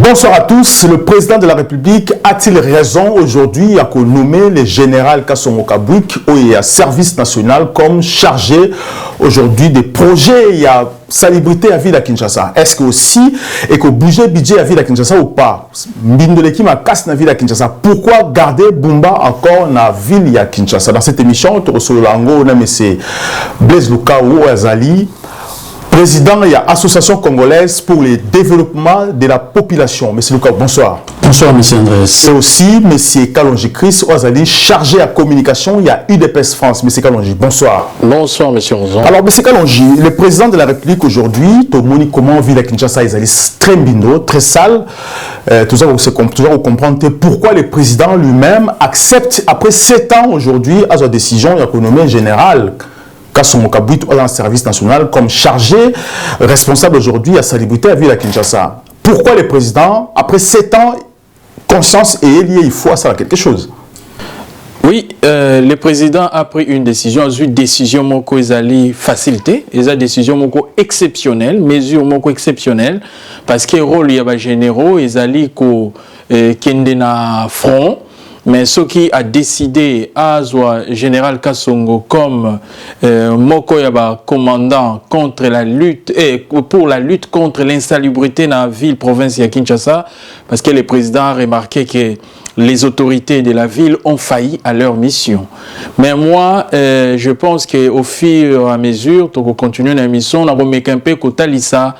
Bonsoir à tous. Le président de la République a-t-il raison aujourd'hui à nommer le général Kasongo Kabwik au service national comme chargé aujourd'hui des projets il y a salubrité à ville à Kinshasa? Est-ce que aussi et que bouger budget à ville à Kinshasa ou pas? Mbindoleki ma casse na ville à Kinshasa. Pourquoi garder Bumba encore na ville à Kinshasa? Dans cette émission, Torosolango na monsieur Blaise Lukaou Azali, président de l'Association congolaise pour le développement de la population. Monsieur Lucas, bonsoir. Bonsoir, monsieur Andrés. C'est aussi monsieur Kalonji Chris Oazali, chargé à communication. Il y a UDPS France. Monsieur Kalonji, bonsoir. Bonsoir, monsieur Ozon. Alors, monsieur Kalonji, le président de la République aujourd'hui, Tomoni, comment vit la Kinshasa, ils allaient très bindo, très sale. Tout ça, vous comprenez pourquoi le président lui-même accepte, après 7 ans aujourd'hui, à sa décision, il y a nommé général Kasongo Kabwik dans le service national comme chargé, responsable aujourd'hui à salubrité à ville à Kinshasa. Pourquoi le président, après 7 ans, conscience et lié, il faut à ça quelque chose? Oui, le président a pris une décision, une décision moko ezali facilité, une décision moko exceptionnelle, mesure moko exceptionnelle, parce que rôle y a généraux, ezali ko kende na front. Mais ce qui a décidé à général Kasongo comme Moko Yaba commandant contre la lutte et pour la lutte contre l'insalubrité dans la ville province de Kinshasa, parce que le président a remarqué que les autorités de la ville ont failli à leur mission. Mais moi, je pense qu'au fur et à mesure, on continue la mission, on a remis un peu Kotalisa.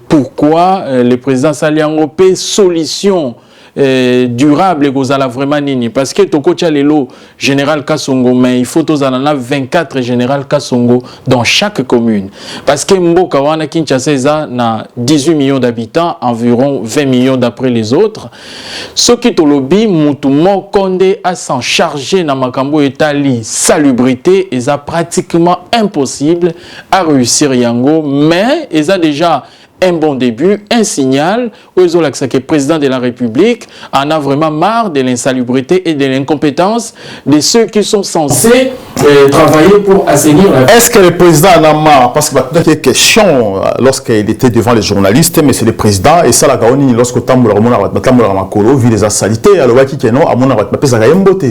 Pourquoi le président Saliangopé solution durable gozala vraiment nini parce que toko lelo général Kasongo mais il faut tozana 24 général Kasongo dans chaque commune parce que mboka wana Kinshasa na 18 millions d'habitants, environ 20 millions d'après les autres. Ce qui tolobi mutu mokonde à s'en charger na makambo etali salubrité est pratiquement impossible à réussir yango, mais ils a déjà un bon début, un signal où le président de la République en a vraiment marre de l'insalubrité et de l'incompétence de ceux qui sont censés travailler pour assainir la vie. Est-ce que le président en a marre? Parce que il y a des questions lorsqu'il était devant les journalistes, mais c'est le président et ça la gaoni lorsque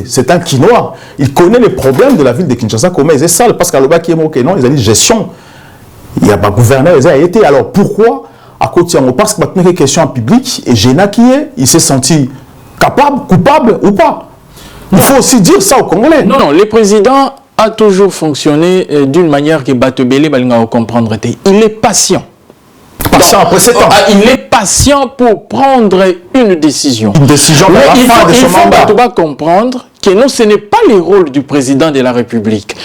c'est un Quinois. Il connaît les problèmes de la ville de Kinshasa, comment ils sont sales parce qu'à l'Obaki ils ont dit gestion. Il y a pas gouverneur, il a été. Alors pourquoi à côté de parce que maintenant les questions en public et Géna qui est, il s'est senti capable, coupable ou pas? Il faut aussi dire ça aux Congolais. Non, le président a toujours fonctionné d'une manière que Batebele va comprendre. Il est patient. Patient après 7 ans. Il est patient pour prendre une décision. Une décision. Mais il faut comprendre que non, ce n'est pas le rôle du président de la République.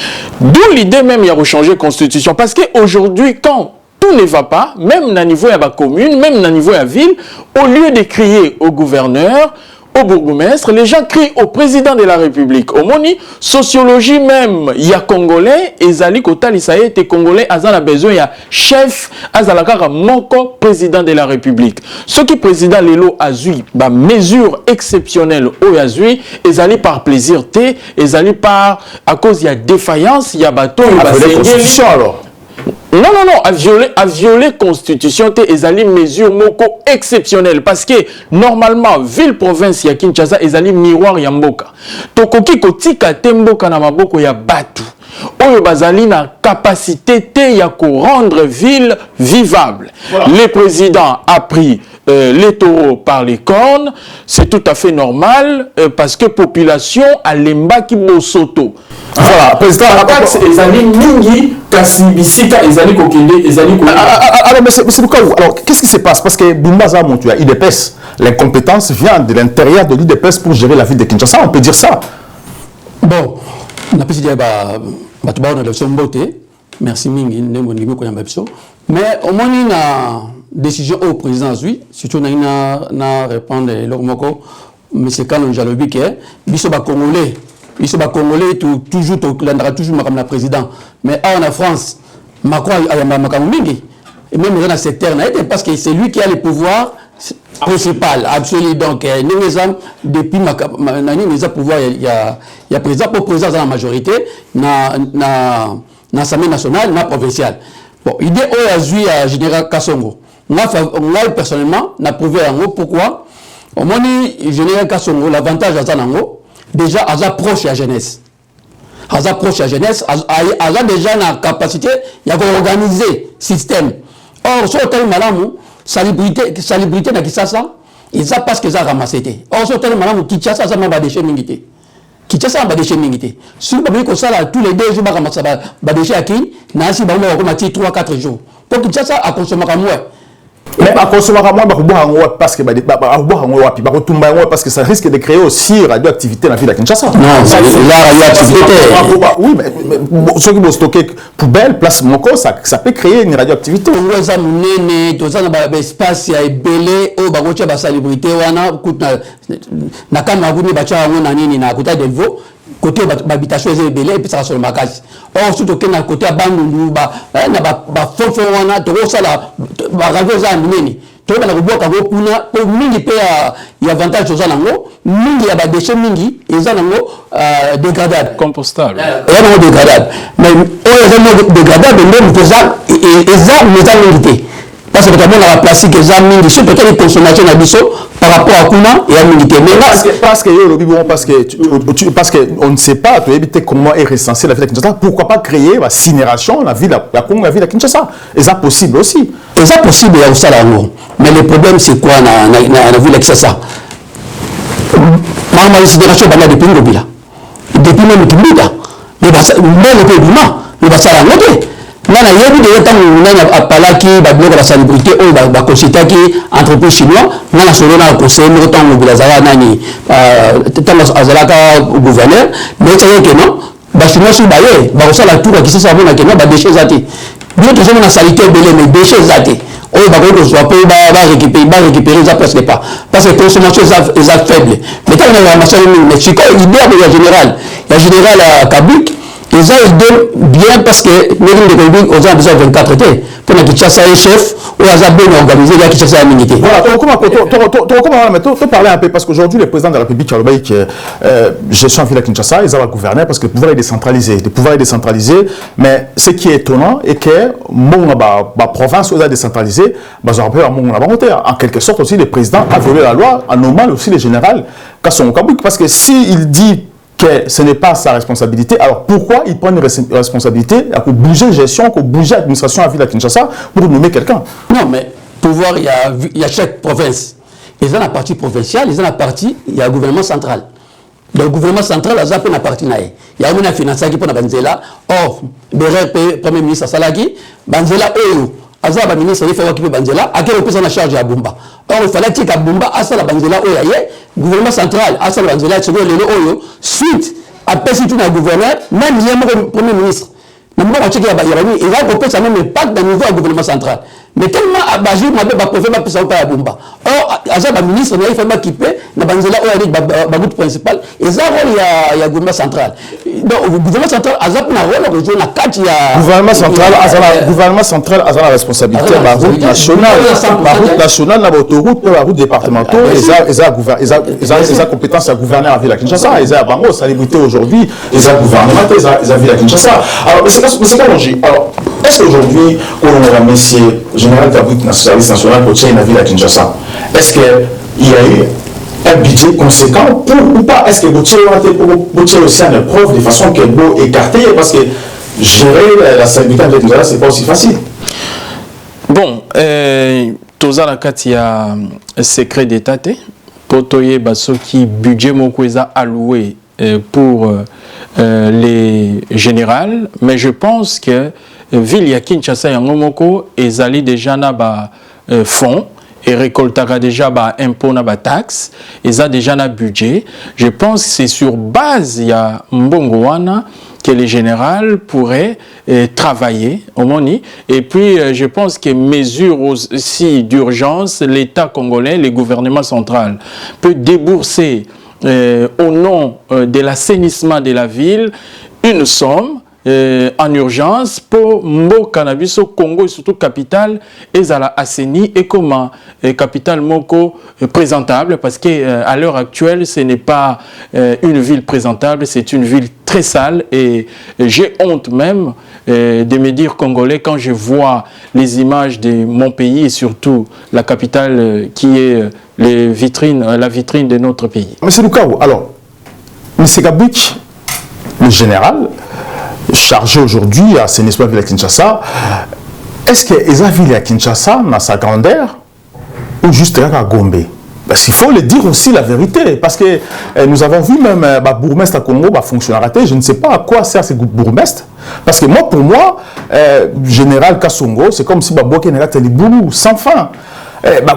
D'où l'idée même, il y a changé la constitution. Parce qu'aujourd'hui, quand tout ne va pas, même à niveau de la commune, même à niveau de la ville, au lieu de crier au gouverneur, au bourgmestre, les gens crient au président de la République. Au moni, sociologie même, il y a Congolais, et Zali Kotali, ça y est, Congolais, Azan a besoin, il y a chef, Azalakara Moko, président de la République. Ce qui président Lelo Azui, bah, mesure exceptionnelle au Azui, et Zali par plaisir, et Zali par, à cause il y a défaillance, il y a bateau, il y a constitution alors. Non, à violer la constitution, et ali mesure moko exceptionnelle parce que normalement ville province ya Kinshasa ezali miroir ya mboka. Tokoki kotika te mboka na maboko ya batu. Oyo bazali na capacité te ya ko rendre ville vivable. Voilà. Le président a pris les taureaux par les cornes, c'est tout à fait normal parce que population a lemba ki bosoto. Voilà, président ezali mingi kasi bisika ezali kokende ezali ko. Alors monsieur Lukaou, alors qu'est-ce qui se passe parce que Bumbaza montu à IDPS, l'incompétence vient de l'intérieur de l'IDPS pour gérer la ville de Kinshasa, on peut dire ça. Bon, on a pu dire on a l'option beauté. Merci mingi mais au moins une décision au président oui, surtout na répondre l'ormoko monsieur Kalonji Jalobi que biso ba congolais toujours comme la président mais en France Macron a mingi et même dans le secteur parce que c'est lui qui a le pouvoir principal absolu donc depuis ma pouvoir il y a président pour président dans la majorité na l'Assemblée nationale na provinciale bon idée au azui à général Kasongo moi personnellement, n'a prouvé en haut pourquoi. Au moins, général Kassongo, l'avantage à Zanango, déjà, à la proche de la jeunesse. À la proche de la jeunesse, à la déjà la capacité, il y a organiser le système. Or, sur le tel malamou, salubrité na Kisasa, ils a parce que ça ramassé. Or, sur le tel malamou, Kinshasa, ça m'a déchet mingité. Kinshasa m'a déchet mingité. Si vous avez ça là, tous les 2 jours, m'a déchet à qui, Nancy, bah, on va 3-4 jours. Pour Kinshasa, à consommer à moi. Mais à consommer à moi, parce que parce que ça risque de créer aussi radioactivité dans la ville de Kinshasa. Non, la radioactivité. Oui, mais ceux qui vont stocker poubelle, place Moko, ça peut créer une radioactivité. On va mener tout ça dans l'espace, il y a belé, au bagocha ba salubrité, wana coûte na kama nguni bacha ngona nini na kuta delvo. Côté habitation est belé et puis ça va sur le magaz. Or surtout que na côté bandundu ba na ba fofo wana to ça là ba radio za mineni to ba na kuboka go kuna po mingi pe ya avantage za nango mingi ya ba déchets mingi eza nango dégradable compostable ya nango dégradable mais eza nango dégradable même que ça eza métal parce que d'abord la plastique est mingi c'est peut-être une consommation à biso par rapport à Kuna et à l'unité. Parce que on ne sait pas comment est recensée la ville de Kinshasa. Pourquoi pas créer la synération la ville de Kinshasa? Et ça possible aussi. Et ça possible il y a aussi là. Mais le problème c'est quoi dans la ville de Kinshasa? La synération est depuis Ngobila. Depuis même Kimbita. Mais le pays mais ça l'a noté. Nana yebi de temps nana apalaki ba bloc la salubrité ou ba consultaki entreprise chinois nana solo na conseil no temps mobilisation nani temps azalaka gouverneur mais c'est que non ba chinois si baye ba ça la tour qui ça mona que non ba déchets zati bien que je na salité belé mais déchets zati o ba ko soit ba récupérer ça presque pas parce que consommation est faible mais quand on a ramassé mais c'est quoi idée de général Kabuk ils ont bien parce que les gens ont besoin de 24 étés pour que Kinshasa un chef ou un bien organisé la Kinshasa une unité. Voilà, tu parler un peu parce qu'aujourd'hui le président de la République a dit que gestion ville à Kinshasa ils ont gouverner parce que le pouvoir est décentralisé, mais ce qui est étonnant est que la province est décentralisée, en quelque sorte aussi le président a violé la loi en nommant aussi le général Kassongo Kabouik parce que s'il dit que ce n'est pas sa responsabilité, alors pourquoi il prend une responsabilité à bouger la gestion, à bouger l'administration à la ville de Kinshasa pour nommer quelqu'un? Non, mais pouvoir, il y a chaque province. Ils ont la partie provinciale, ils ont la partie, il y a le gouvernement central. Le gouvernement central, il y a une partie. Il y a une finance qui pour Banzela. Or, le premier ministre Salaki, Banzela Oyo. Azaba ministre il faut qu'il Banzela à quel point en charge à Bumba. Or il fallait que Bumba a ça la Banzela Oyaye, gouvernement central a ça la Banzela c'est le Oyo suite après c'est tout le gouverneur même il y a le premier ministre. Mais moi on check la Bayerani il va couper ça même impact dans le niveau du gouvernement central. Mais tellement abagé m'a pas préfet pas ça pas Bumba. Or azaba ministre il faut m'équiper na Banzela Oyaye bagout principal et ça il y a gouvernement central. Donc le gouvernement central azaba na rôle de la carte il y a gouvernement central a la responsabilité la route nationale la autoroute la route départementale ils ont compétence à gouverner la ville de Kinshasa ils ont bango salubrité aujourd'hui ils ont gouvernement ils ont ville de Kinshasa. Alors mais c'est quoi logique? Alors est-ce qu'aujourd'hui on a monsieur général Kabouik dans le service national pour la ville de Kinshasa est-ce qu'il y a eu un budget conséquent ou pas? Est-ce que Gauthier aussi en épreuve de façon qu'elle doit écarter parce que gérer la salubrité de Kinshasa c'est pas aussi facile? Bon, toza la il y a secret d'état pour toyer baso qui budget moko alloué pour les générales, mais je pense que ville ya Kinshasa yango moko ezali déjà na ba fonds et récoltera déjà ba impôt na ba taxe et a déjà na budget. Je pense que c'est sur base ya mbongo wana que les générales pourraient travailler au Moni. Et puis, je pense que mesures aussi d'urgence, l'État congolais, le gouvernement central peut débourser au nom de l'assainissement de la ville une somme en urgence pour mboka na biso Congo et surtout capitale ezala asseni et comment capitale moko présentable parce que à l'heure actuelle ce n'est pas une ville présentable, c'est une ville très sale et j'ai honte même de me dire congolais quand je vois les images de mon pays et surtout la capitale qui est la vitrine de notre pays. Monsieur Lukaou, alors, M. Kabwik, le général, chargé aujourd'hui à assainissement de la Kinshasa, est-ce que la ville à Kinshasa, dans sa grandeur, ou juste à Gombe? Parce qu'il faut le dire aussi la vérité, parce que nous avons vu même bourgmestre à Congo fonctionnaire raté, je ne sais pas à quoi sert ce bourgmestre, parce que moi, pour moi, général Kassongo, c'est comme si Boké n'a pas boulot sans fin.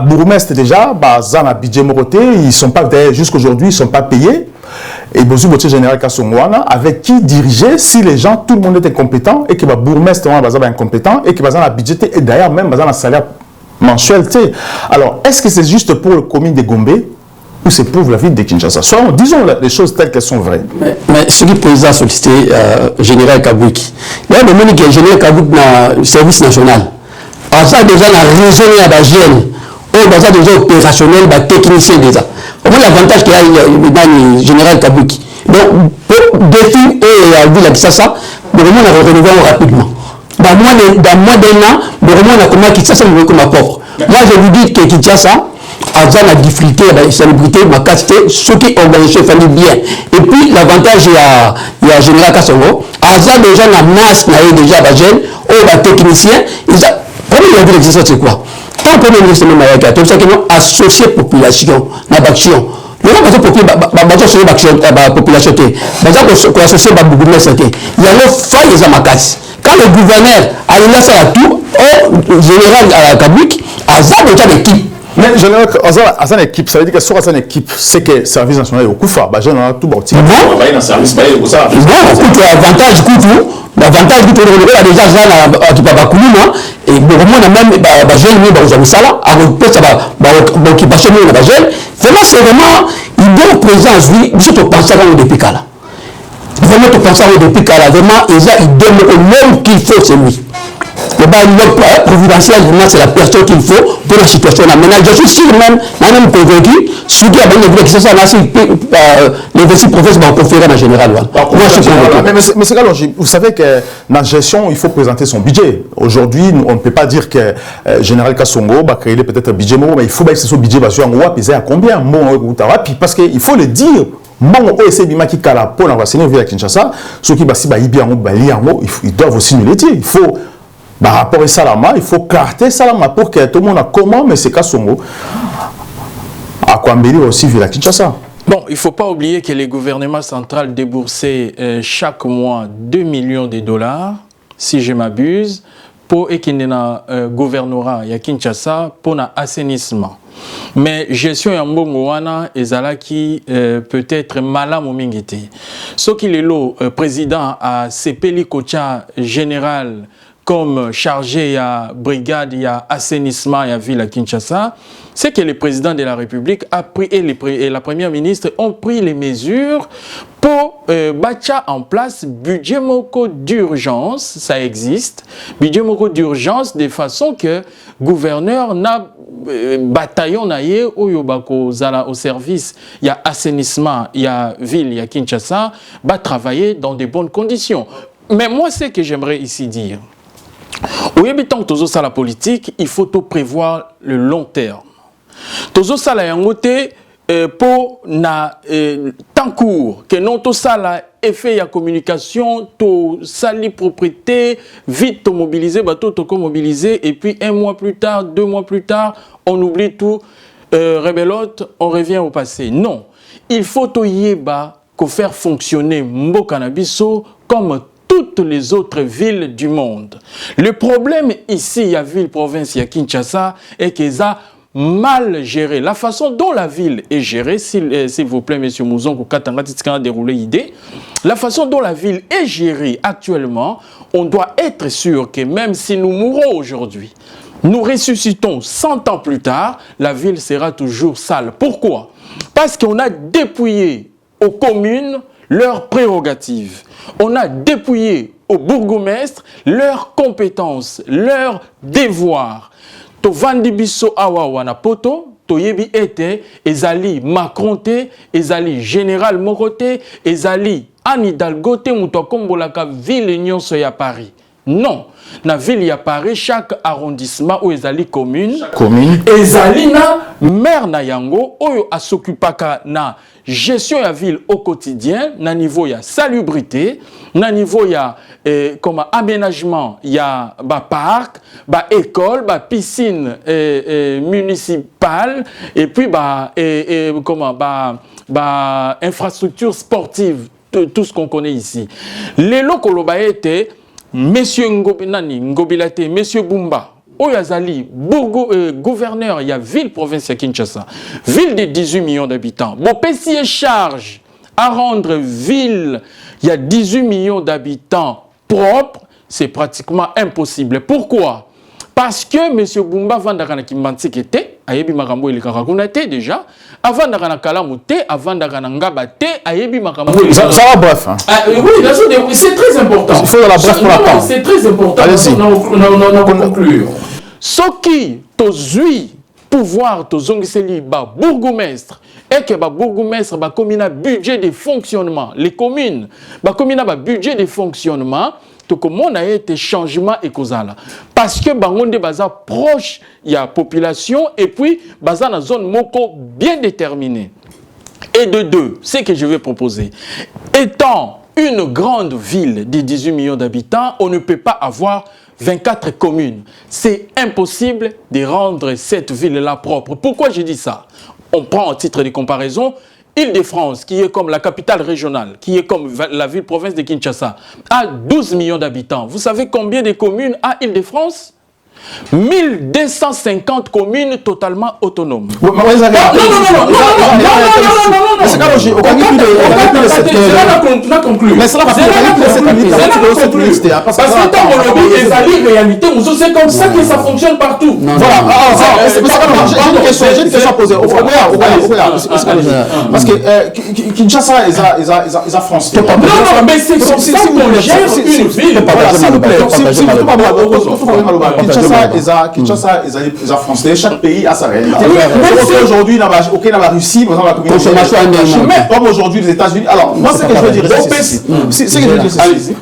Bourgmestre déjà, Zana Bidje Moroté, ils sont pas, jusqu'aujourd'hui, ils ne sont pas payés. Et Bozu Boté général Kassongo, avec qui diriger si les gens, tout le monde était compétent, et que bourgmestre est incompétent, et que Zana Bidje, et d'ailleurs même Zana salaire mensuel. Alors, est-ce que c'est juste pour le commune de Gombe ou c'est pour la ville de Kinshasa? Soit, disons les choses telles qu'elles sont vraies. Mais ce qui est président sollicité, général Kabwik, il y a le monde qui est général Kabwik dans le service national. Alors ça, déjà, la raison de la gêne, ou ça, déjà, opérationnel, technicien déjà. Au moins, l'avantage qu'il y a dans le général Kabwik. Donc, pour définir la ville de Kinshasa, le monde a renouvelé rapidement. Dans moins d'un an, le roman a commencé à Kinshasa comme ma pauvre. Moi, je vous dis que Kinshasa a déjà la difficulté, la salubrité, ma qualité, ceux qui organisent le famille bien. Et puis, l'avantage, il y a Général Kassongo, a déjà la masse, déjà la gêne, les techniciens, comment il a vu l'existence, c'est quoi? Quand on peut ministre même avec tout ça qui ont associé population, l'action. Il y a des population, il associé la bourgmestre, il y a le faille de Makassi. Quand le gouverneur a laissé la tour, au général Kabwik a déjà l'équipe. Mais général, à son équipe, ça veut dire que sur son équipe, c'est que le service national est au Koufa. Général, tout bâti. Non, l'avantage, l'avantage du tournoi a déjà ça à Bakoulima et vraiment on a même bagel mais dans sala à repérer ça occupation de bagel. Vraiment c'est vraiment il doit présence oui surtout penser à depuis Kala. Vraiment tu penses à depuis Kala vraiment il donne le même qu'il faut c'est lui. Le providentiel c'est la personne qu'il faut pour la situation là. Maintenant je suis sûr même convaincu celui qui a bien vu que c'est ça là les 26 professeurs vont conférer en général. Moi je suis convaincu. Mais c'est alors vous savez que dans la gestion il faut présenter son budget. Aujourd'hui on ne peut pas dire que général Kassongo va créer peut-être un budget mais il faut que ce budget va sur un roi peser à combien bon parce que il faut le dire. Bon, OEC Bimaki Kala pour l'enseigner via Kinshasa, ceux qui bassi ils doivent aussi nous le dire. Il faut rapport à Salama, il faut clarté Salama pour que tout le monde a comment mais c'est Kassongo à Kwambeli aussi via Kinshasa. Bon, il ne faut pas oublier que les gouvernements centraux déboursaient chaque mois 2 millions de dollars, si je m'abuse, pour un gouvernorat à Kinshasa pour l'assainissement. Mais gestion ya mbongo wana ezala qui peut-être malade au mingité. Ce qui est le président a sepeli kocha général comme chargé à brigade à assainissement à ville à Kinshasa, c'est que le président de la République a pris et la première ministre ont pris les mesures pour mettre en place budget moko d'urgence, ça existe, budget moko d'urgence de façon que gouverneur n'a bataillon naie au service, il y a assainissement, il y a ville, il y a Kinshasa, va travailler dans de bonnes conditions. Mais moi, ce que j'aimerais ici dire, au habitant de la politique, il faut tout prévoir le long terme. Tozo sala yangote pour na temps court que non tout ça la effet ya communication to sali propriété vite to mobiliser bateau to mobiliser et puis un mois plus tard 2 mois plus tard on oublie tout rebelote on revient au passé. Non, il faut to yeba ko faire fonctionner Mboka na biso comme toutes les autres villes du monde. Le problème ici à ville province à Kinshasa est que ça mal géré. La façon dont la ville est gérée, s'il vous plaît, monsieur Mouzon, dérouler l'idée, la façon dont la ville est gérée actuellement, on doit être sûr que même si nous mourons aujourd'hui, nous ressuscitons 100 ans plus tard, la ville sera toujours sale. Pourquoi? Parce qu'on a dépouillé aux communes leurs prérogatives. On a dépouillé aux bourgmestres leurs compétences, leurs devoirs. To vandi biso awa wana poto, to yebi ete, ezali Macron te, ezali général Morote, ezali Anne Hidalgo te, muto kombolaka ville nyonso ya Paris. Non, na ville ya Paris, chaque arrondissement ou ezali commune, ezali na maire na yango, oyo asokupaka na gestion ya ville au quotidien, na niveau ya salubrité, na niveau ya comme aménagement, ya ba parc, ba école, ba piscine municipale, et puis ba comment ba infrastructure sportive, tout ce qu'on connaît ici. Les locaux était Monsieur Ngobilate, Monsieur Bumba, Oyazali, gouverneur, il y a ville province à Kinshasa, ville de 18 millions d'habitants. Bon, Pessi charge à rendre ville, il y a 18 millions d'habitants propres, c'est pratiquement impossible. Pourquoi? Parce que M. Bumba Vandakana Kimbantikete, Ayebi Makambo il Karakunate déjà, avant d'arana Kalamute, avant d'arana Ngabate, Ayebi Makambo. Ça va bref. Hein. Oui, c'est très important. Il faut la bref pour la c'est très important. Allez-y. On conclure. Ce qui tozui pouvoir tozongiseli ba bourgmestre et que ba bourgmestre ba commune budget de fonctionnement, les communes ba commune ba budget de fonctionnement. Comment on a été changement et causal parce que bangonde baza proche il y a population et puis baza na zone moko bien déterminée. Et de deux, ce que je vais proposer, étant une grande ville de 18 millions d'habitants, on ne peut pas avoir 24 communes. C'est impossible de rendre cette ville-là propre. Pourquoi je dis ça? On prend en titre de comparaison Île-de-France, qui est comme la capitale régionale, qui est comme la ville-province de Kinshasa, a 12 millions d'habitants. Vous savez combien de communes a Île-de-France? 1250 communes totalement autonomes. Non, non, non, non, non, c'est pas logique. On a conclu. Mais cela va parce que tant qu'on le dit, les réalités, c'est comme ça que ça fonctionne partout. Voilà. J'ai une question à poser. Parce que Kinshasa, ils a France. Non, non, mais c'est comme ça qu'on gère une ville. S'il vous plaît. Kinshasa, ils ont français. Chaque pays a sa réalité. Aujourd'hui, il y a la Russie, comme aujourd'hui les États-Unis. Alors, moi, ce que je veux dire, c'est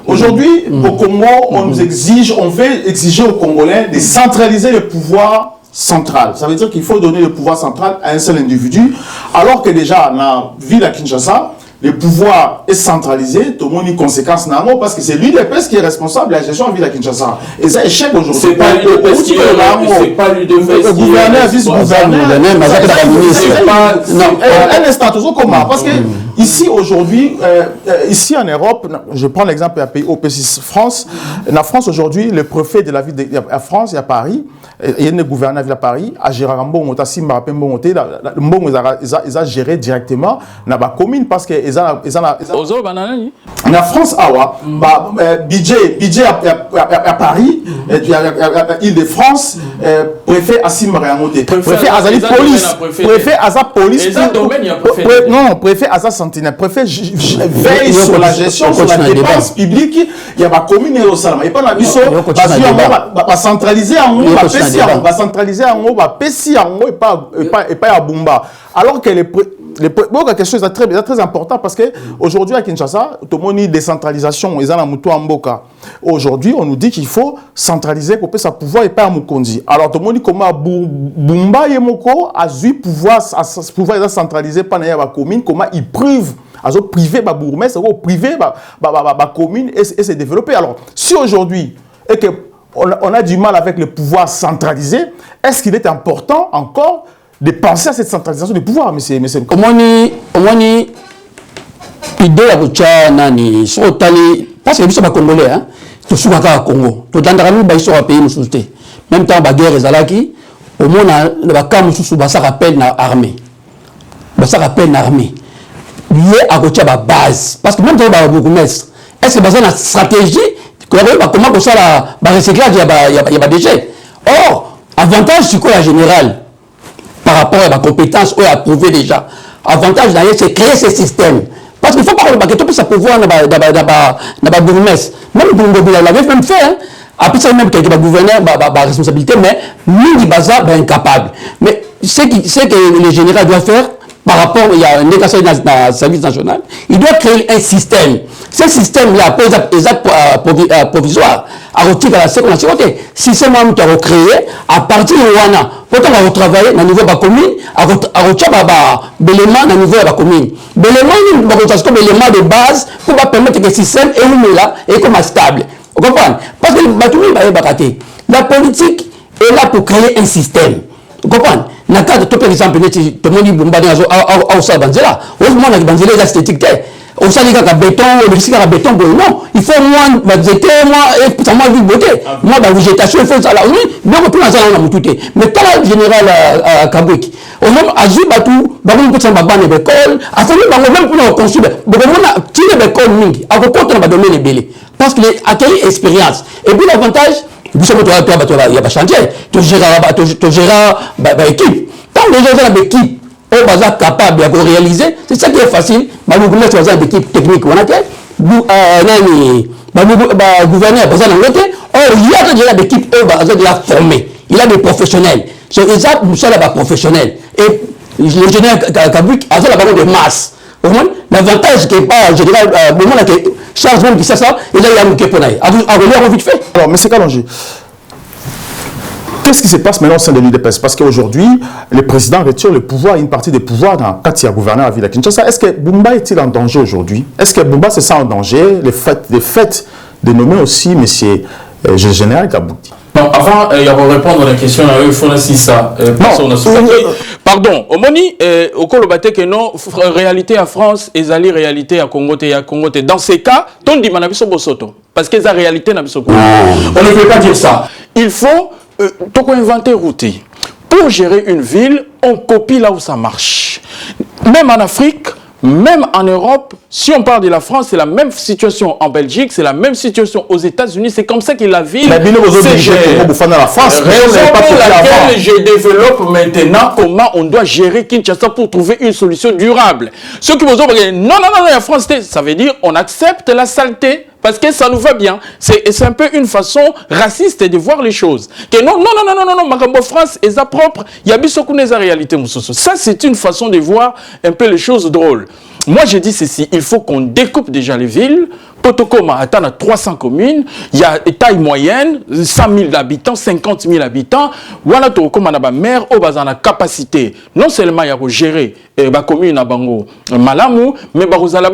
aujourd'hui, au Congo, on nous exige, on fait exiger aux Congolais de centraliser le pouvoir central. Ça veut dire qu'il faut donner le pouvoir central à un seul individu, alors que déjà, dans la ville à Kinshasa, le pouvoir est centralisé, tout le monde a une conséquence parce que c'est l'UDPS qui est responsable de la gestion en ville à Kinshasa. Et ça échec aujourd'hui. C'est pas l'UDPS qui est le gouverneur, vice-gouverneur. Un instant, toujours comment? Parce que ici, aujourd'hui, ici en Europe, je prends l'exemple de la OP6 France. En France, aujourd'hui, le préfet de la ville de France, il y a Paris, il y a un gouverneur de Paris, à Gérardmer, ils ont géré directement dans la commune parce que en France, budget à Paris, Île-de-France, préfet Assim Mariamote, préfet Azali Police, préfet Aza Police, non, préfet Aza Sentinelle, préfet veille sur la gestion, sur la dépense publique, il y a ma commune et au Salama. Et pas la mission, va centraliser en haut, va centraliser en haut, va péci en haut et pas à Bumba. Alors que la question est très importante parce qu'aujourd'hui à Kinshasa, tout le monde dit décentralisation, ils ont la Mboka. Aujourd'hui, on nous dit qu'il faut centraliser pour que ça pouvoir et pas à Mukondi. Alors tout le monde dit comment Bumba et Moko a eu pouvoir centraliser par la commune, comment ils privent. Alors privé ba bourgmestre, privé ba commune et se développer. Alors si aujourd'hui et que on a du mal avec le pouvoir centralisé, est-ce qu'il est important encore de penser à cette centralisation du pouvoir, monsieur Comment ni idée à Boucha nani sur tali parce que nous Congolais hein tout souvent au Congo tout dans la nous sur un pays nous souté même temps la guerre ezalaki au monde na camp sous ça rappelle na armée ça rappelle na armée lié à Boucha base parce que même dans ba bourgmestre est-ce que besoin de stratégie comment ça la recyclage il y a déchets or avantage c'est quoi la générale par rapport à ma compétence ou à prouver déjà. Avantage d'ailleurs, c'est créer ce système. Parce il faut pas qu'on le tout ça pouvoir dans la bourgmestre. Même Bongo l'avait même fait, hein. Après ça, même quelqu'un va gouverner, responsabilité, mais lui, il est incapable. Mais ce que le général doit faire, par rapport, il y a un état dans le service national, il doit créer un système. Ce système-là, provisoire, à retirer à la sécurité. Si c'est moi qui a recréé, à partir de Wana, pourtant on va retravailler dans le niveau de la commune, à retirer l'élément dans le niveau de la commune. L'élément de base pour permettre que le système est là et comme stable. Vous comprenez? Parce que la politique est là pour créer un système. Vous comprenez? Dans le cas de tout exemple, tout le monde dit Bumba au Sabanzela. Au moins, la Banzela est esthétique. Au sein de béton, le béton, non. Il faut moins budgéter, moins de beauté. Moi, la végétation, il faut ça là. Oui, bien que tout le monde a tout. Mais quand le général Kabouik, au moment où Azou Batou, Baron peut s'en battre dans l'école, à ce moment même pour construire, on a tiré l'école Mingi, à côté on va donner les bélés. Parce qu'il a acquis expérience. Et puis l'avantage, vous savez, il y a pas changé. Tu géreras l'équipe. Tant que les gens ont l'équipe, on va être capable de réaliser, c'est ça qui est facile. Nous avons une équipe technique. On a le gouverneur, il y a déjà l'équipe, il a formé. Il a des professionnels. C'est exact, nous sommes professionnels. Et le général Kabouik a des masses. L'avantage qui n'est pas général, au moment où Charles même qui sait ça, il a un képonaï. À relire vite fait. Alors, M. Kalonji, qu'est-ce qui se passe maintenant au sein de l'UDPS? Parce qu'aujourd'hui, le président retire le pouvoir, une partie des pouvoirs quand il y a gouverneur à Ville Kinshasa. Est-ce que Bumba est-il en danger aujourd'hui? Est-ce que Bumba se sent en danger? Le fait de nommer aussi M. Général Kabouik. Non, avant, il y a pour répondre à la question, il faut aussi ça. Pardon, au Moni, au Kolobate que non, réalité à France, et Zali réalité à Congo, dans ces cas, ton dit Manabiso Bosoto. Parce que la réalité n'a pas on ne peut pas dire ça. Il faut inventer route. Pour gérer une ville, on copie là où ça marche. Même en Afrique, même en Europe, si on parle de la France, c'est la même situation en Belgique, c'est la même situation aux États-Unis, c'est comme ça que la ville se gère. Raison pour laquelle je développe maintenant comment on doit gérer Kinshasa pour trouver une solution durable. Ceux qui vont dire, non, la France, ça veut dire on accepte la saleté. Parce que ça nous va bien. C'est un peu une façon raciste de voir les choses. Que non, Makambo France est propre. Il y a la réalité. Ça, c'est une façon de voir un peu les choses drôles. Moi, je dis ceci. Il faut qu'on découpe déjà les villes. Potokoma atteint à 300 communes. Il y a une taille moyenne, 100 000 habitants, 50 000 habitants. Voilà, Tokoma n'a pas maire, au bas la capacité. Non seulement il y a gérer la commune à Bango, Malamu, mais il y a la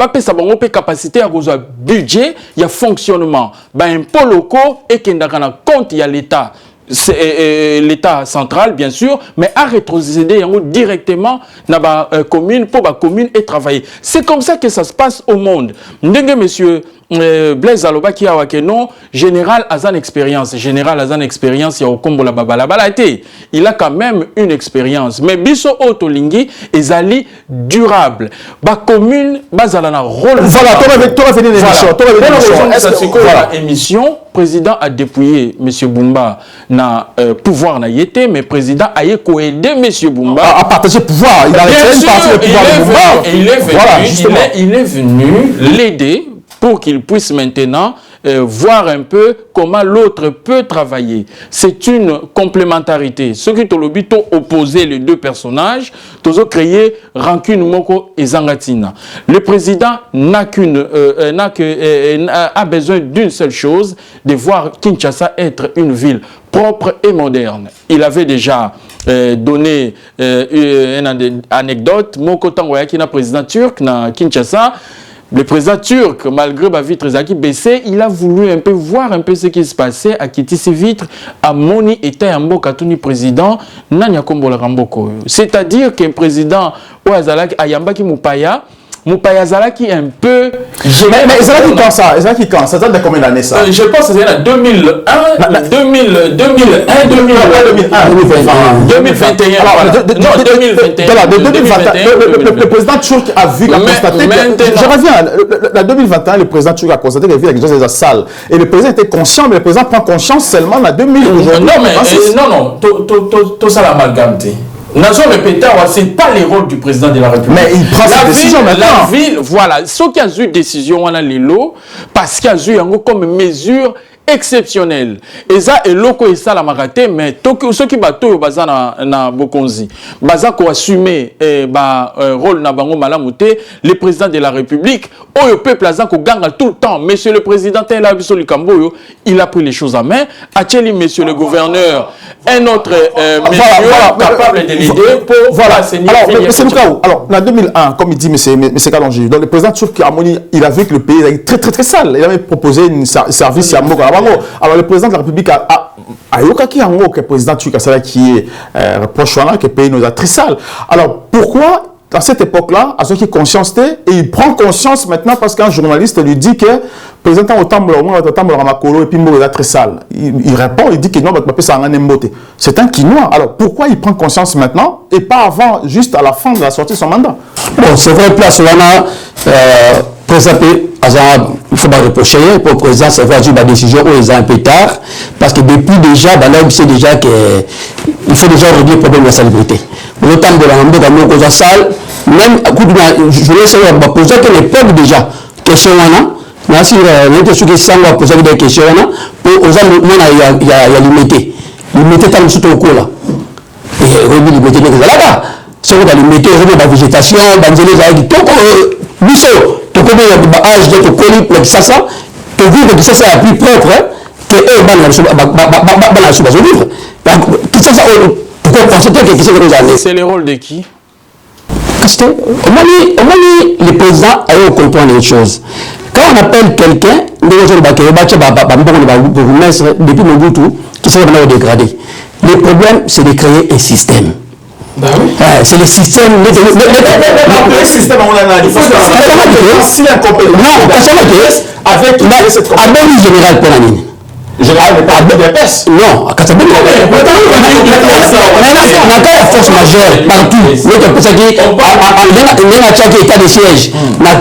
capacité à budget, il y a fonctionnement. Un pôle local et qu'il y a compte, il y a l'État. C'est l'État central, bien sûr, mais à rétrocéder directement dans la commune pour la commune et travailler. C'est comme ça que ça se passe au monde. Monsieur Blaise Aloba qui a non, général Azan expérience. Général Azan expérience, il y a au Combo la Babalabalate. Il a quand même une expérience. Mais Bisso Otolingi est ali durable. La commune, bazalana rôle. Voilà, tu vas venir l'émission. Le président a dépouillé M. Bumba na pouvoir na yété, mais le président a aidé M. Bumba à partager le pouvoir. Il a une partie du pouvoir de Bumba. Il est venu l'aider pour qu'il puisse maintenant voir un peu comment l'autre peut travailler. C'est une complémentarité. Ce qui ont opposé les deux personnages, ils ont créé rancune moko et zangatina. Le président a besoin d'une seule chose, de voir Kinshasa être une ville propre et moderne. Il avait déjà donné une anecdote. Moko Tangoyaki, président turc na Kinshasa. Le président turc, malgré ma vitre baissée, il a voulu un peu voir un peu ce qui se passait à quitter ses vitres. À Moni était un beau katuni président, Nanya Kombola Ramboko. C'est-à-dire qu'un président, Ouazalaki, Ayambaki Mupaya, Mupaya Zalaki un peu. Mais Zalaki quand ça? Zalaki quand? Ça date de combien d'années ça? Je pense que c'est en 2001, 2021. Non, 2021. Le président turc a vu, a constaté. Je reviens. La 2021, le président turc a constaté que la ville avec des salles. Et le président était conscient, mais le président prend conscience seulement en 2000. Non, tout ça l'amalgame. Nazo répété, c'est pas le rôle du président de la République. Mais il prend sa décision maintenant. La ville, voilà. Ce qui a eu décision, on a les lots, parce qu'il y a eu comme mesure exceptionnelle. Et ça, et loko et ça la maraté, mais ceux qui battent au bazar na Bokonzi, bazar ko assumer rôle na bango malamouté, le président de la République, au peuple azan ko ganga tout le temps. Monsieur le président Tela Biso Lukamboyo, il a pris les choses en main. A-t-il monsieur le gouverneur, un autre monsieur capable de l'aider pour assainir. Alors, en 2001, comme il dit M. Kalonji, donc le président Turc Harmonie, il a vu que le pays est très très très sale. Il avait proposé un service à Mogo. Alors, le président de la République a yoka yango que le président Turc qui est reprochant que le pays nous a très sale. Alors, pourquoi à cette époque-là, à ceux qui conscience et il prend conscience maintenant parce qu'un journaliste lui dit que le président Ramakolo et puis Mogo est très sale. Il répond, il dit que non, c'est un Quinois. Alors pourquoi il prend conscience maintenant et pas avant, juste à la fin de la sortie de son mandat? Bon, c'est vrai, place où on a présenté, il faut pas reprocher pour le président, c'est vrai, la décision où ils ont un peu tard, parce que depuis déjà, on sait déjà qu'il faut déjà régler le problème de la salubrité. Le temps de la salle, même, je voulais savoir, poser à l'époque déjà, question on a, si l'intention que ça va poser des questions, pour aux gens, il y a limité. Limité dans le sous-toco là. Et remis limité là-bas. Si on a limité, remis la végétation, banzélé, tout comme Bissot, tout comme l'âge de colis, pour ça, pour vivre que ça est plus propre que eux, la sous vivre. Tout ça, pourquoi constater que c'est le rôle de qui? Au moins, le président a comprendre les choses. Quand on appelle quelqu'un, depuis Mobutu, qui s'est vraiment dégradé. Le problème, c'est de créer un système. Ben oui. C'est le système. Le système, on a dit. Avec le général Penanine. Général n'est pas de peste. Non, à Kassabé, on a pas la force majeure partout. Il y a un état de siège. Il y a un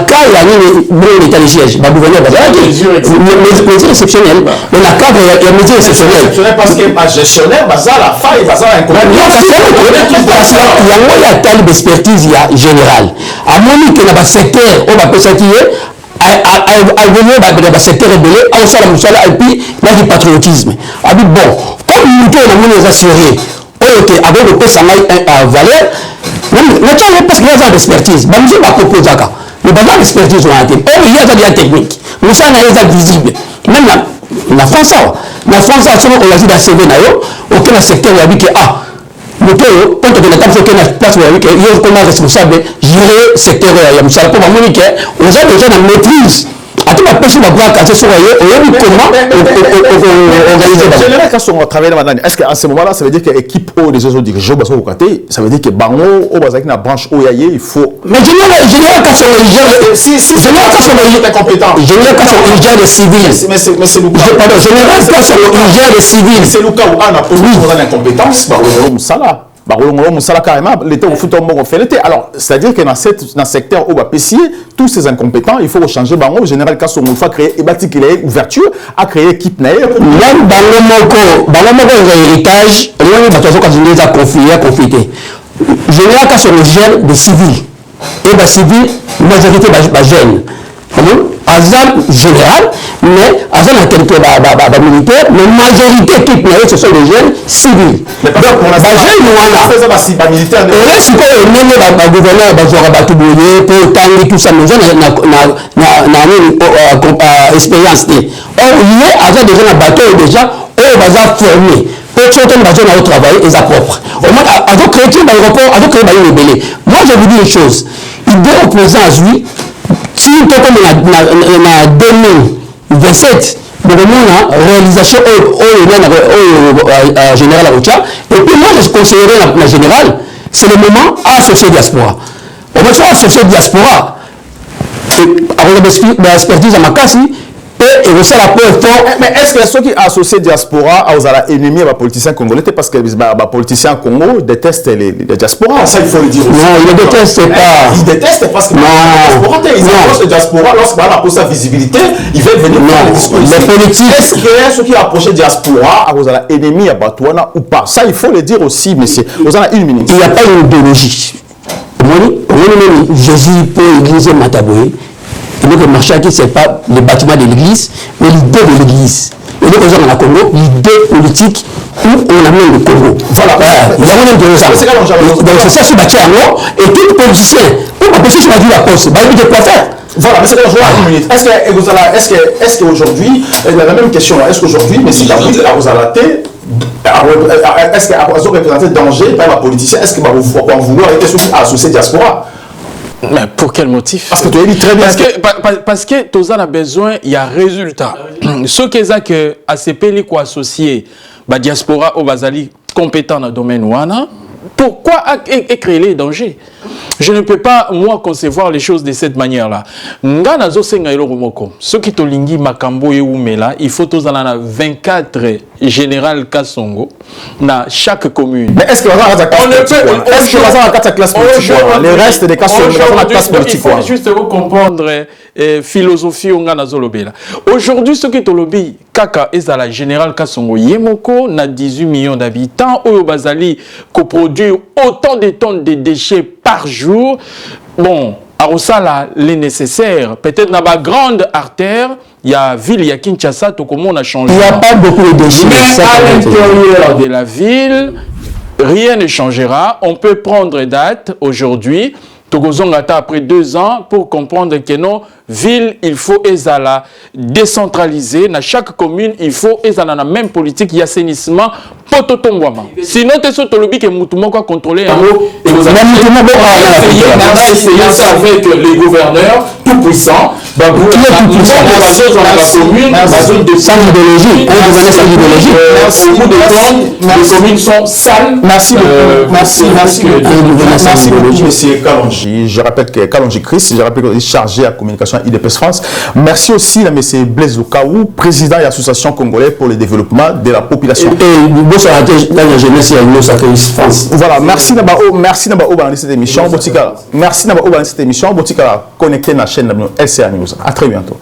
état de siège. Mesure exceptionnelle. Mais la cadre, il y a une mesure exceptionnelle. Parce que ma gestionnaire, la faille, il y a telle expertise générale. À mon avis, il y a un secteur, on va peut-être à venir dans le secteur rebelle, on s'en a et puis il y a du patriotisme. A dit bon, comme nous avons les assurés, avec le poste à valeur, parce qu'il y a des expertises, nous avons proposé ça. Mais dans l'expertise, on a été. Il y a des techniques. Nous sommes visibles. Même la France, on a dit dans CV, aucun secteur où il y a dit que quand on a place où il y a un responsable, gérer le secteur, il y a un secteur, on a déjà une maîtrise. À tout la personne va voir quand c'est comment organiser. Est-ce qu'à ce moment-là, ça veut dire que l'équipe des autres dirigeants, ça veut dire que Bango, la branche OYAE, il faut. Mais général, quand on est compétent. Général, quand on gère les civils. Mais c'est le cas. Pardon, général, quand on gère les civils. C'est le cas où on a posé l'incompétence. L'État au foot on fait l'été. Alors, c'est-à-dire que dans le secteur où on va pessier, tous ces incompétents, il faut changer. Au général, quand on va créer, il y a une ouverture à créer équipe. Même dans le héritage, on a confité. Général, quand on gère des civils, et les civils, majorité jeune. Azam général, mais Azam a quelques militaires, mais majorité équipe, ce sont les jeunes civils. Mais donc, on a fait ça militaire. Et là, c'est quoi le gouverneur, pour tanguer tout ça, nous avons expérience. Or, il y a Azam déjà un bateau déjà, on va former. Pour que les gens au travail, ils approprent. Au moins, avant de créer un aéroport, avant de créer un rebelle. Moi, je vous dis une chose. Il doit au président à lui. Si on est en 2027, nous avons une réalisation au général Aoutia. Et puis moi, je conseillerais la générale, c'est le moment à associer diaspora. On va associer diaspora. Avec l'expertise à Makassi, Et aussi la peur fort. Mais est-ce que ceux qui associent diaspora aux ennemis des politiciens congolais, parce que les politiciens congolais détestent les diasporas? Ça, il faut le dire aussi. Non, ils ne détestent pas. Ils détestent parce que ils approchent les diaspora, lorsqu'on a pour sa visibilité, ils veulent venir faire les discours. Les politiques. Est-ce que ceux qui approchent diaspora aux ennemis à Batouana ou pas? Ça, il faut le dire aussi, monsieur. Vous en avez une minute. Il n'y a pas une idéologie. Jésus peut l'église Mataboé. Et donc, le marché, ce n'est pas le bâtiment de l'église, mais l'idée de l'église. Et donc, on a Congo, l'idée politique où on amène le Congo. Voilà. Il y a un intéressant. Donc, c'est ça, ce bâtiment. Et tout politicien, pour empêcher de choisir la poste, il y a quoi faire. Voilà, mais c'est quand je vois une minute. Est-ce qu'aujourd'hui, la même question, est-ce qu'aujourd'hui, mais si David a est-ce qu'il a représenté danger par les politiciens? Est-ce qu'il va vouloir être ceux qui associés diaspora? Mais pour quel motif? Parce que tu as dit très bien. Parce que tous a besoin, il y a résultat. Ce qui est que ACP les associés, la diaspora au Bazali compétent dans le domaine ouana, pourquoi créer les dangers? Je ne peux pas, moi, concevoir les choses de cette manière-là. Ce qui est lingi makambo et oumela, il faut tous en 24 général Kassongo dans chaque commune. Mais est-ce que les restes des cas sont dans la classe politique? Il faut juste comprendre philosophie aujourd'hui, ce qui est au lobby, Kaka est à la générale Kassongo Yemoko, na 18 millions d'habitants, au Bazali, qui produit autant de tonnes de déchets par jour. Bon, à Rosala, les nécessaires, peut-être dans la grande artère, il y a ville, il y a Kinshasa, tout comme on a changé. Il n'y a pas beaucoup de déchets. Mais à l'intérieur de la ville, rien ne changera. On peut prendre date aujourd'hui. Après 2 ans, pour comprendre que nos villes, il faut ezala décentraliser. Dans chaque commune, il faut ezala la même politique d'assainissement. Sinon, tu es sur le lobby que Moutoumou va contrôler. Et vous allez essayer ça avec les gouverneurs tout puissants. Sans idéologie. Beaucoup de temps, les communes sont sales. Merci beaucoup, monsieur Kalonji. Je rappelle que Kalonji Chris, je rappelle qu'il est chargé à la communication à IDPS France. Merci aussi à M. Blaise Lukaou, président de l'association congolaise pour le développement de la population. Voilà, merci Nabao dans cette émission. Merci Nabao dans cette émission. Connecté à la chaîne LCA News. À très bientôt.